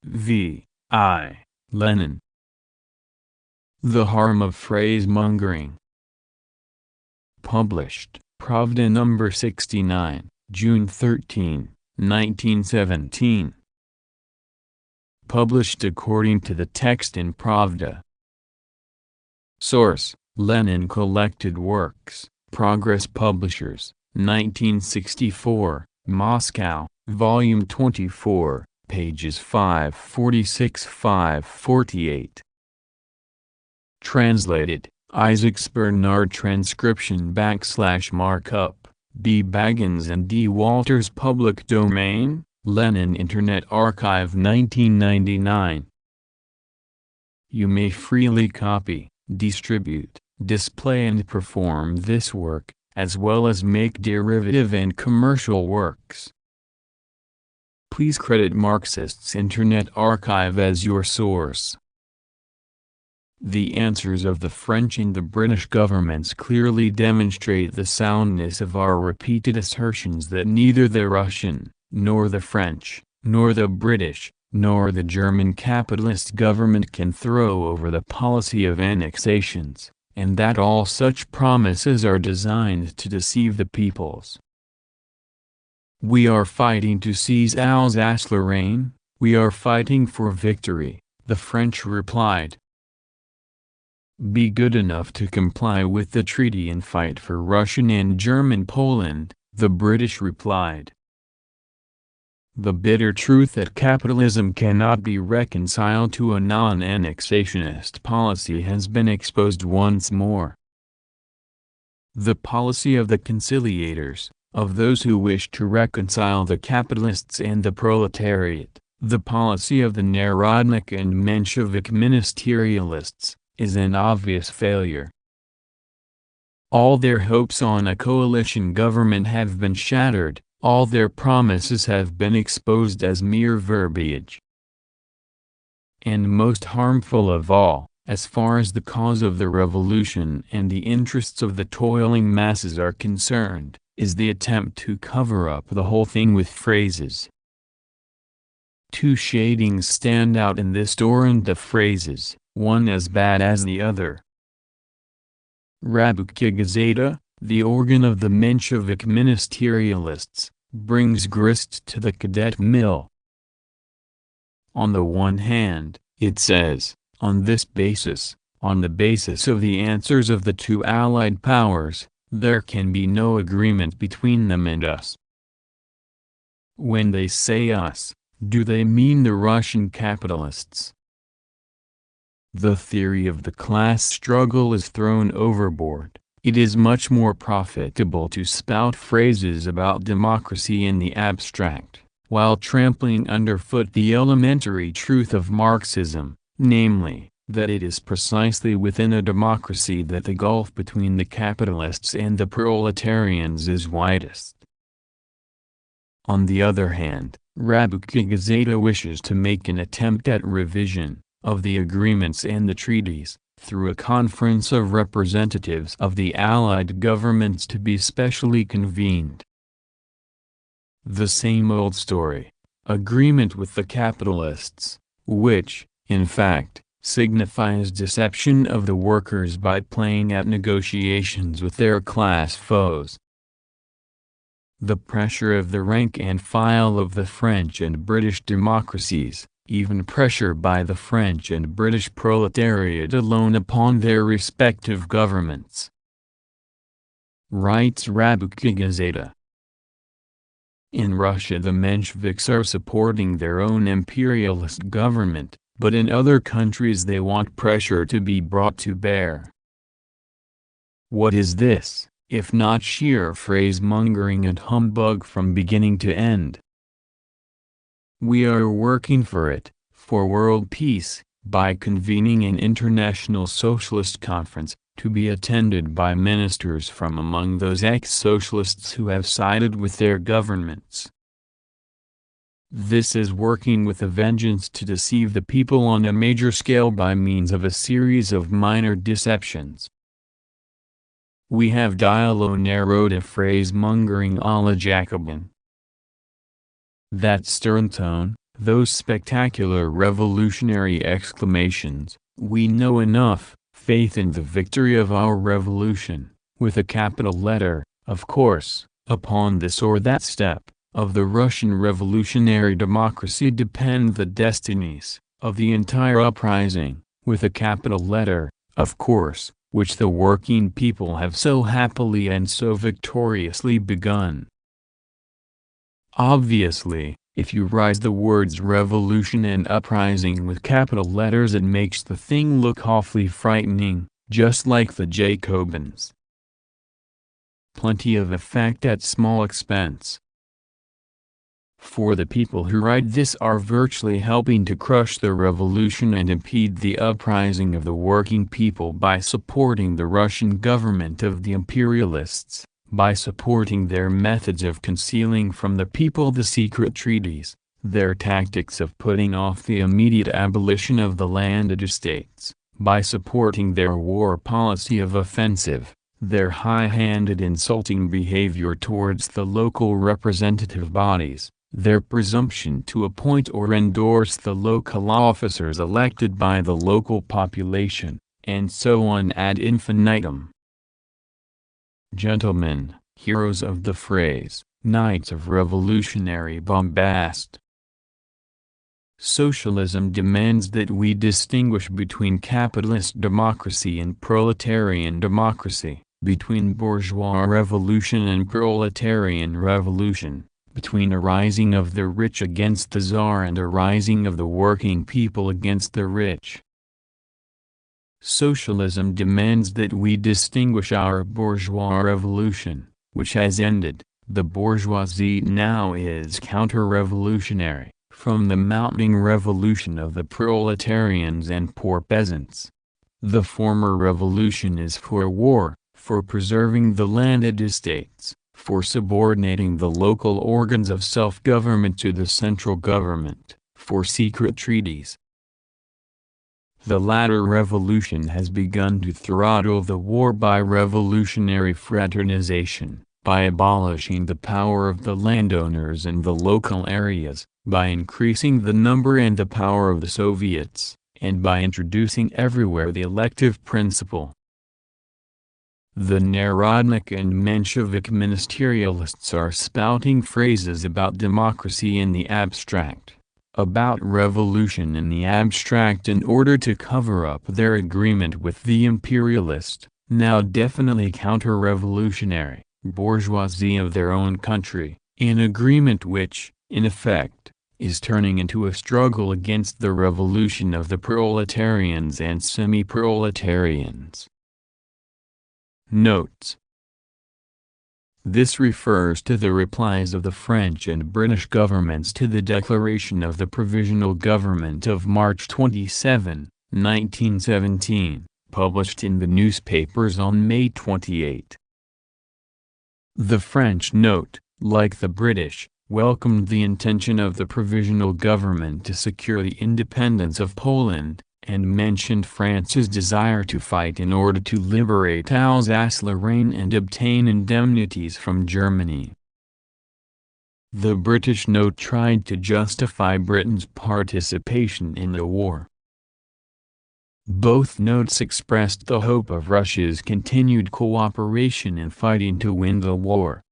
V. I. Lenin. The Harm of Phrase-Mongering. Published, Pravda No. 69, June 13, 1917. Published according to the text in Pravda. Source: Lenin Collected Works, Progress Publishers, 1964, Moscow, Volume 24, pages 546–548. Translated, Isaacs Bernard. Transcription / markup, B. Baggins and D. Walters. Public domain, Lenin Internet Archive 1999. You may freely copy, distribute, display and perform this work, as well as make derivative and commercial works. Please credit Marxists Internet Archive as your source. The answers of the French and the British governments clearly demonstrate the soundness of our repeated assertions that neither the Russian, nor the French, nor the British, nor the German capitalist government can throw over the policy of annexations, and that all such promises are designed to deceive the peoples. We are fighting to seize Alsace-Lorraine, we are fighting for victory, the French replied. Be good enough to comply with the treaty and fight for Russian and German Poland, the British replied. The bitter truth that capitalism cannot be reconciled to a non-annexationist policy has been exposed once more. The policy of the conciliators, of those who wish to reconcile the capitalists and the proletariat, the policy of the Narodnik and Menshevik ministerialists, is an obvious failure. All their hopes on a coalition government have been shattered, all their promises have been exposed as mere verbiage. And most harmful of all, as far as the cause of the revolution and the interests of the toiling masses are concerned, is the attempt to cover up the whole thing with phrases. Two shadings stand out in this torrent of phrases, one as bad as the other. Rabuka Gazeta, the organ of the Menshevik ministerialists, brings grist to the cadet mill. On the one hand, it says, on this basis, on the basis of the answers of the two Allied powers, there can be no agreement between them and us. When they say us, do they mean the Russian capitalists? The theory of the class struggle is thrown overboard. It is much more profitable to spout phrases about democracy in the abstract, while trampling underfoot the elementary truth of Marxism, namely, that it is precisely within a democracy that the gulf between the capitalists and the proletarians is widest. On the other hand, Rabuka Gazeta wishes to make an attempt at revision of the agreements and the treaties, through a conference of representatives of the Allied governments to be specially convened. The same old story, agreement with the capitalists, which, in fact, signifies deception of the workers by playing at negotiations with their class foes. The pressure of the rank and file of the French and British democracies, even pressure by the French and British proletariat alone upon their respective governments. Writes Rabuka Gazeta. In Russia the Mensheviks are supporting their own imperialist government, but in other countries they want pressure to be brought to bear. What is this, if not sheer phrase-mongering and humbug from beginning to end? We are working for it, for world peace, by convening an international socialist conference, to be attended by ministers from among those ex-socialists who have sided with their governments. This is working with a vengeance to deceive the people on a major scale by means of a series of minor deceptions. We have dialogue narrowed phrase-mongering à la Jacobin. That stern tone, those spectacular revolutionary exclamations, "We know enough, faith in the victory of our revolution," with a capital letter, of course, upon this or that step of the Russian revolutionary democracy depend the destinies of the entire uprising, with a capital letter, of course, which the working people have so happily and so victoriously begun. Obviously, if you write the words revolution and uprising with capital letters, it makes the thing look awfully frightening, just like the Jacobins. Plenty of effect at small expense. For the people who write this are virtually helping to crush the revolution and impede the uprising of the working people by supporting the Russian government of the imperialists, by supporting their methods of concealing from the people the secret treaties, their tactics of putting off the immediate abolition of the landed estates, by supporting their war policy of offensive, their high-handed insulting behavior towards the local representative bodies, their presumption to appoint or endorse the local officers elected by the local population, and so on ad infinitum. Gentlemen, heroes of the phrase, knights of revolutionary bombast. Socialism demands that we distinguish between capitalist democracy and proletarian democracy, between bourgeois revolution and proletarian revolution, between a rising of the rich against the Tsar and a rising of the working people against the rich. Socialism demands that we distinguish our bourgeois revolution, which has ended, the bourgeoisie now is counter-revolutionary, from the mounting revolution of the proletarians and poor peasants. The former revolution is for war, for preserving the landed estates, for subordinating the local organs of self-government to the central government, for secret treaties. The latter revolution has begun to throttle the war by revolutionary fraternization, by abolishing the power of the landowners in the local areas, by increasing the number and the power of the Soviets, and by introducing everywhere the elective principle. The Narodnik and Menshevik ministerialists are spouting phrases about democracy in the abstract, about revolution in the abstract in order to cover up their agreement with the imperialist, now definitely counter-revolutionary, bourgeoisie of their own country, an agreement which, in effect, is turning into a struggle against the revolution of the proletarians and semi-proletarians. Notes. This refers to the replies of the French and British governments to the declaration of the Provisional Government of March 27, 1917, published in the newspapers on May 28. The French note, like the British, welcomed the intention of the Provisional Government to secure the independence of Poland, and mentioned France's desire to fight in order to liberate Alsace-Lorraine and obtain indemnities from Germany. The British note tried to justify Britain's participation in the war. Both notes expressed the hope of Russia's continued cooperation in fighting to win the war.